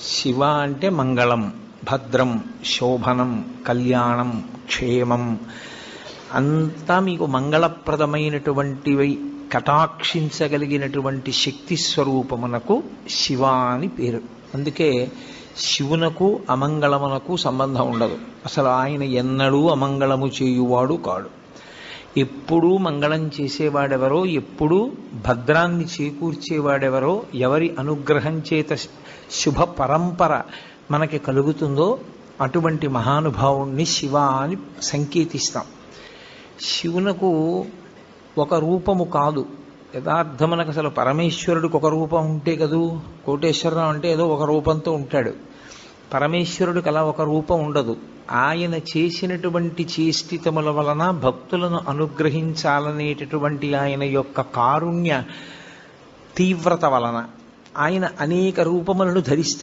శివ అంటే మంగళం, భద్రం, శోభనం, కళ్యాణం, క్షేమం అంతా మీకు మంగళప్రదమైనటువంటివి కటాక్షించగలిగినటువంటి శక్తి స్వరూపమునకు శివ అని పేరు. అందుకే శివునకు అమంగళమునకు సంబంధం ఉండదు. అసలు ఆయన ఎన్నడూ అమంగళము చేయువాడు కాడు. ఎప్పుడూ మంగళం చేసేవాడెవరో, ఎప్పుడూ భద్రాన్ని చేకూర్చేవాడెవరో, ఎవరి అనుగ్రహం చేత శుభ పరంపర మనకి కలుగుతుందో అటువంటి మహానుభావుణ్ణి శివ అని సంకేతిస్తాం. శివునకు ఒక రూపము కాదు. యథార్థమునకు అసలు పరమేశ్వరుడికి ఒక రూపం ఉంటే కదూ, కోటేశ్వరరావు అంటే ఏదో ఒక రూపంతో ఉంటాడు. పరమేశ్వరుడికి అలా ఒక రూపం ఉండదు. ఆయన చేసినటువంటి చేష్టితముల వలన భక్తులను అనుగ్రహించాలనేటటువంటి ఆయన యొక్క కారుణ్య తీవ్రత వలన ఆయన అనేక రూపములను ధరిస్తారు.